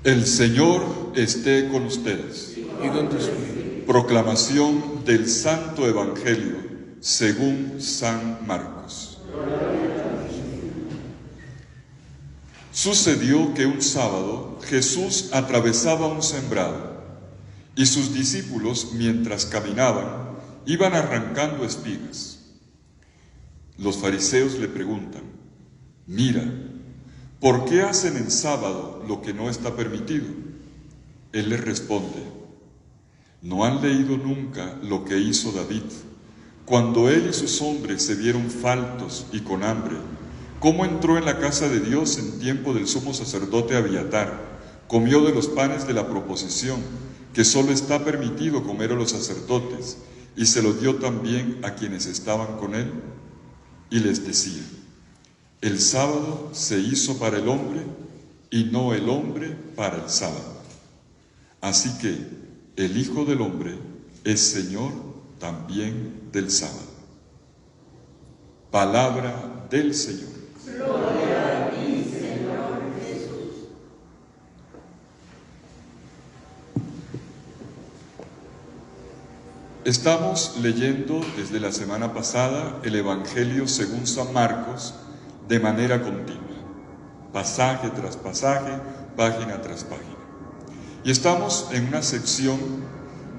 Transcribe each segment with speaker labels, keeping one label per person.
Speaker 1: El Señor esté con ustedes.
Speaker 2: Y con tu espíritu.
Speaker 1: Proclamación del Santo Evangelio según San Marcos. Sucedió que un sábado Jesús atravesaba un sembrado y sus discípulos, mientras caminaban, iban arrancando espigas. Los fariseos le preguntan: «Mira, ¿por qué hacen en sábado lo que no está permitido?». Él les responde: «¿No han leído nunca lo que hizo David, cuando él y sus hombres se vieron faltos y con hambre? Cómo entró en la casa de Dios en tiempo del sumo sacerdote Abiatar, comió de los panes de la proposición, que solo está permitido comer a los sacerdotes, y se los dio también a quienes estaban con él». Y les decía: «El sábado se hizo para el hombre, y no el hombre para el sábado. Así que el Hijo del Hombre es Señor también del sábado». Palabra del Señor.
Speaker 3: Gloria a ti, Señor Jesús.
Speaker 1: Estamos leyendo desde la semana pasada el Evangelio según San Marcos de manera continua, pasaje tras pasaje, página tras página. Y estamos en una sección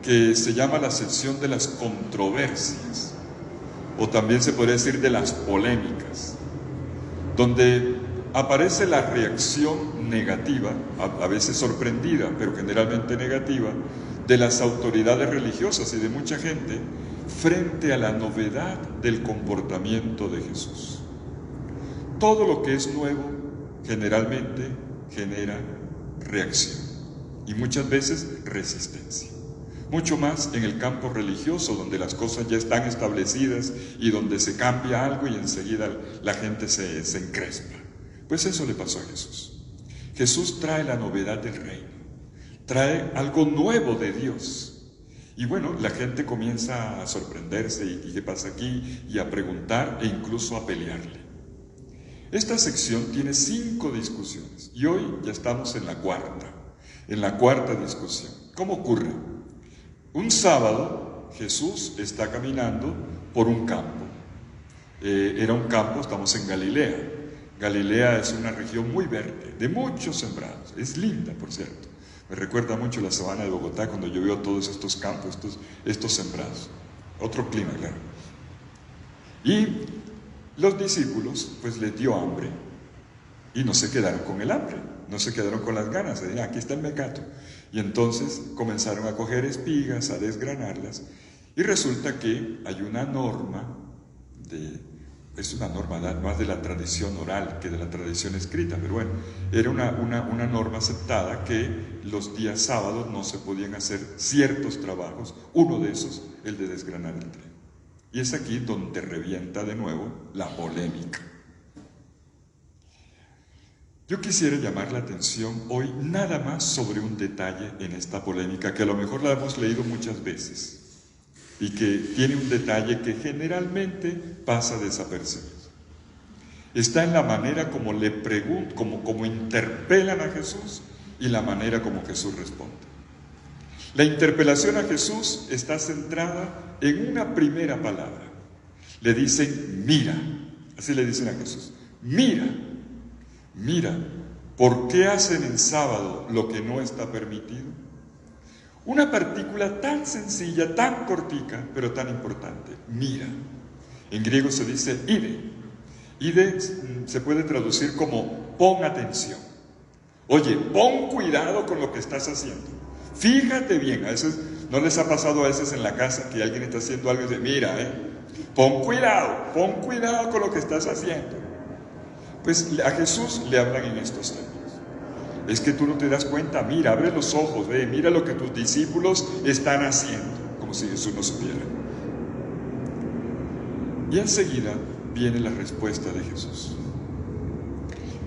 Speaker 1: que se llama la sección de las controversias, o también se podría decir de las polémicas, donde aparece la reacción negativa, a veces sorprendida, pero generalmente negativa, de las autoridades religiosas y de mucha gente frente a la novedad del comportamiento de Jesús. Todo lo que es nuevo generalmente genera reacción y muchas veces resistencia. Mucho más en el campo religioso, donde las cosas ya están establecidas y donde se cambia algo y enseguida la gente se encrespa. Pues eso le pasó a Jesús. Jesús trae la novedad del reino, trae algo nuevo de Dios. Y bueno, la gente comienza a sorprenderse y qué pasa aquí, y a preguntar e incluso a pelearle. Esta sección tiene 5 discusiones y hoy ya estamos en la cuarta discusión. ¿Cómo ocurre? Un sábado Jesús está caminando por un campo. Era un campo, estamos en Galilea. Galilea es una región muy verde, de muchos sembrados. Es linda, por cierto. Me recuerda mucho la sabana de Bogotá cuando yo veo todos estos campos, estos sembrados. Otro clima, claro. Y los discípulos, pues les dio hambre. Y no se quedaron con el hambre, no se quedaron con las ganas. Aquí está el mecato. Y entonces comenzaron a coger espigas, a desgranarlas. Y resulta que hay una norma, es una norma más de la tradición oral que de la tradición escrita, pero bueno, era una norma aceptada que los días sábados no se podían hacer ciertos trabajos, uno de esos, el de desgranar el trigo. Y es aquí donde revienta de nuevo la polémica. Yo quisiera llamar la atención hoy nada más sobre un detalle en esta polémica que a lo mejor la hemos leído muchas veces y que tiene un detalle que generalmente pasa desapercibido. Está en la manera como le preguntan, como interpelan a Jesús y la manera como Jesús responde. La interpelación a Jesús está centrada en una primera palabra. Le dicen: mira, así le dicen a Jesús, mira, ¿por qué hacen en sábado lo que no está permitido? Una partícula tan sencilla, tan cortica, pero tan importante. Mira. En griego se dice ide. Ide se puede traducir como pon atención. Oye, pon cuidado con lo que estás haciendo. Fíjate bien. A veces, ¿no les ha pasado a veces en la casa que alguien está haciendo algo y dice: mira, pon cuidado con lo que estás haciendo? Pues a Jesús le hablan en estos términos. Es que tú no te das cuenta, mira, abre los ojos, mira lo que tus discípulos están haciendo, como si Jesús no supiera. Y enseguida viene la respuesta de Jesús.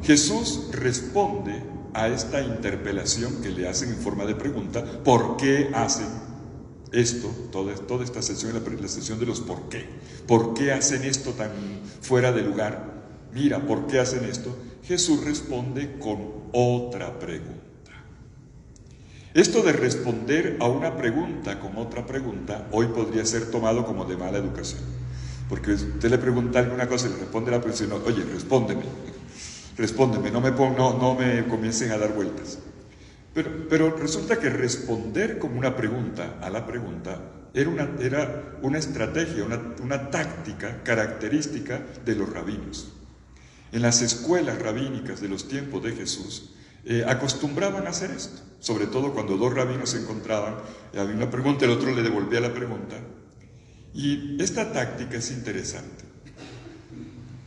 Speaker 1: Jesús responde a esta interpelación que le hacen en forma de pregunta: ¿por qué hacen esto? Toda esta sesión es la sesión de los por qué. ¿Por qué hacen esto tan fuera de lugar? Mira, ¿por qué hacen esto? Jesús responde con otra pregunta. Esto de responder a una pregunta con otra pregunta, hoy podría ser tomado como de mala educación. Porque usted le pregunta alguna cosa y le responde la persona, oye, respóndeme, no me comiencen a dar vueltas. Pero resulta que responder como una pregunta a la pregunta era una estrategia, una táctica característica de los rabinos. En las escuelas rabínicas de los tiempos de Jesús acostumbraban a hacer esto, sobre todo cuando dos rabinos se encontraban, había una pregunta, el otro le devolvía la pregunta. Y esta táctica es interesante.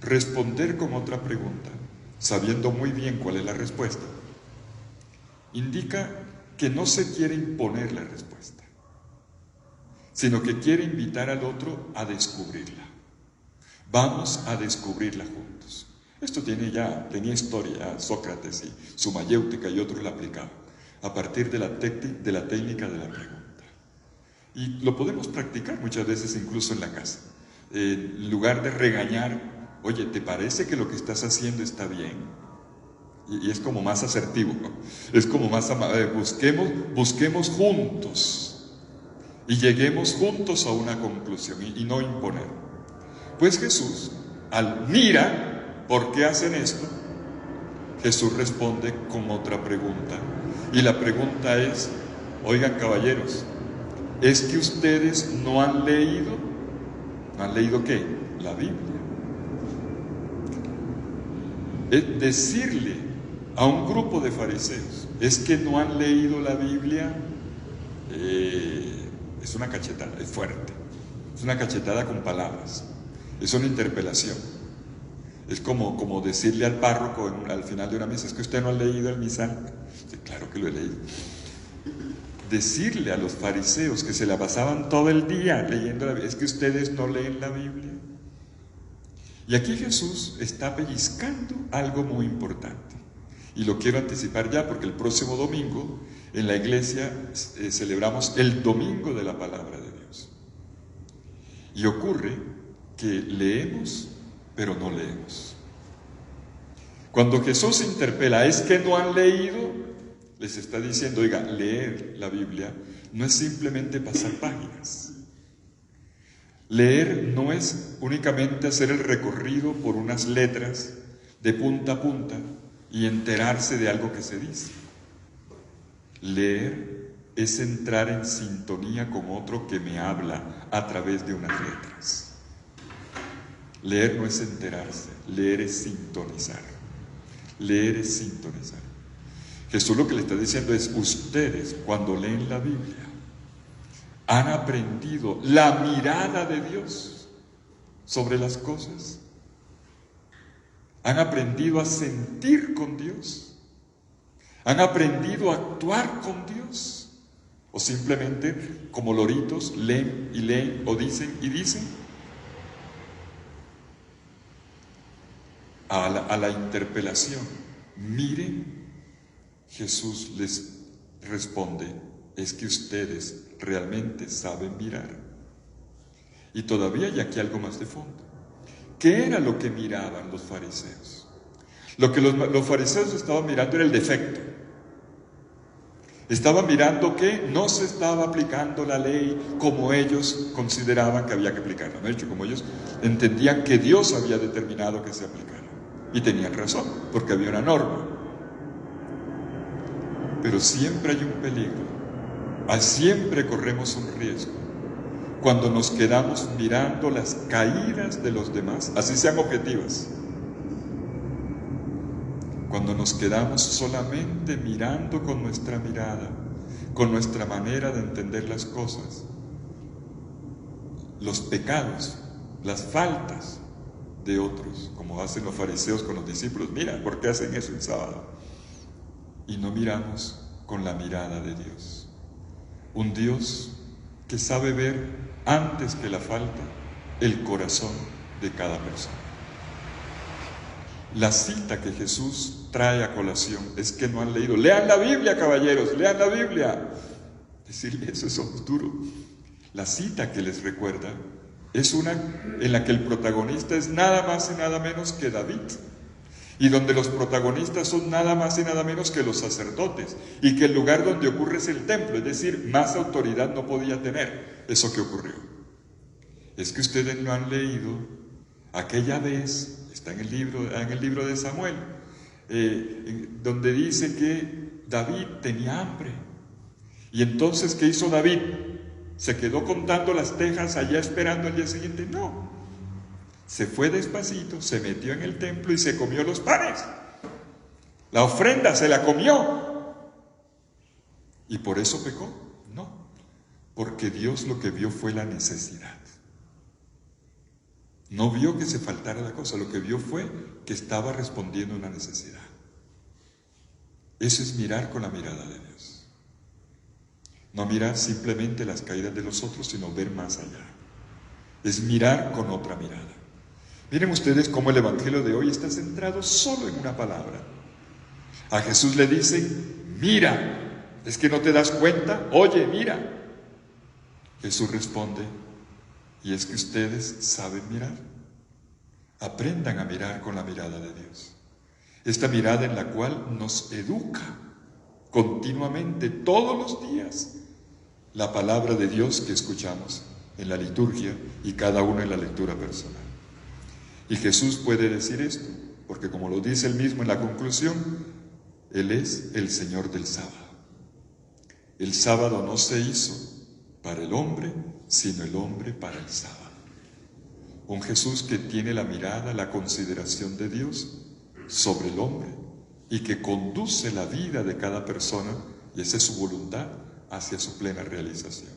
Speaker 1: Responder con otra pregunta, sabiendo muy bien cuál es la respuesta, indica que no se quiere imponer la respuesta, sino que quiere invitar al otro a descubrirla. Vamos a descubrirla juntos. Esto tenía historia, Sócrates y su mayéutica y otros la aplicaban, a partir de la técnica de la pregunta. Y lo podemos practicar muchas veces incluso en la casa. En lugar de regañar, oye, ¿te parece que lo que estás haciendo está bien? Y es como más asertivo, ¿no? Es como más busquemos juntos y lleguemos juntos a una conclusión y no imponer. Pues Jesús, al mira, ¿por qué hacen esto? Jesús responde con otra pregunta. Y la pregunta es, oigan caballeros, ¿es que ustedes no han leído? ¿No han leído qué? La Biblia. Es decirle a un grupo de fariseos, ¿es que no han leído la Biblia? Es una cachetada, es fuerte. Es una cachetada con palabras. Es una interpelación. Es como decirle al párroco al final de una misa, ¿es que usted no ha leído el misal? Sí, claro que lo he leído. Decirle a los fariseos que se la pasaban todo el día leyendo la Biblia, ¿es que ustedes no leen la Biblia? Y aquí Jesús está pellizcando algo muy importante. Y lo quiero anticipar ya porque el próximo domingo en la iglesia celebramos el Domingo de la Palabra de Dios. Y ocurre que leemos, pero no leemos. Cuando Jesús interpela, ¿es que no han leído? Les está diciendo, oiga, leer la Biblia no es simplemente pasar páginas. Leer no es únicamente hacer el recorrido por unas letras de punta a punta y enterarse de algo que se dice. Leer es entrar en sintonía con otro que me habla a través de unas letras. Leer no es enterarse, leer es sintonizar. Leer es sintonizar. Jesús lo que le está diciendo es, ustedes cuando leen la Biblia han aprendido la mirada de Dios sobre las cosas. Han aprendido a sentir con Dios. Han aprendido a actuar con Dios. O simplemente, como loritos, leen o dicen y dicen. A la interpelación, miren, Jesús les responde, es que ustedes realmente saben mirar. Y todavía hay aquí algo más de fondo. ¿Qué era lo que miraban los fariseos? Lo que los fariseos estaban mirando era el defecto. Estaban mirando que no se estaba aplicando la ley como ellos consideraban que había que aplicarla. De hecho, como ellos entendían que Dios había determinado que se aplicara. Y tenían razón, porque había una norma. Pero siempre hay un peligro. Siempre corremos un riesgo. Cuando nos quedamos mirando las caídas de los demás, así sean objetivas. Cuando nos quedamos solamente mirando con nuestra mirada, con nuestra manera de entender las cosas, los pecados, las faltas de otros, como hacen los fariseos con los discípulos. Mira, ¿por qué hacen eso el sábado? Y no miramos con la mirada de Dios. Un Dios que sabe ver antes que la falta el corazón de cada persona. La cita que Jesús trae a colación es que no han leído. Lean la Biblia, caballeros, lean la Biblia. Decirle eso es duro. La cita que les recuerda es una en la que el protagonista es nada más y nada menos que David. y donde los protagonistas son nada más y nada menos que los sacerdotes, y que el lugar donde ocurre es el templo, es decir, más autoridad no podía tener eso que ocurrió. Es que ustedes no han leído aquella vez, está en el libro de Samuel, donde dice que David tenía hambre. Y entonces, ¿qué hizo David? ¿Se quedó contando las tejas allá esperando al día siguiente? No. Se fue despacito, se metió en el templo y se comió los panes. La ofrenda se la comió. ¿Y por eso pecó? No. Porque Dios lo que vio fue la necesidad. No vio que se faltara la cosa, lo que vio fue que estaba respondiendo a una necesidad. Eso es mirar con la mirada de Dios. No mirar simplemente las caídas de los otros, sino ver más allá. Es mirar con otra mirada. Miren ustedes cómo el Evangelio de hoy está centrado solo en una palabra. A Jesús le dicen, mira, ¿es que no te das cuenta? Oye, mira. Jesús responde, ¿y es que ustedes saben mirar? Aprendan a mirar con la mirada de Dios. Esta mirada en la cual nos educa continuamente, todos los días, la palabra de Dios que escuchamos en la liturgia y cada uno en la lectura personal. Y Jesús puede decir esto, porque como lo dice él mismo en la conclusión, Él es el Señor del sábado. El sábado no se hizo para el hombre, sino el hombre para el sábado. Un Jesús que tiene la mirada, la consideración de Dios sobre el hombre y que conduce la vida de cada persona, y esa es su voluntad, hacia su plena realización.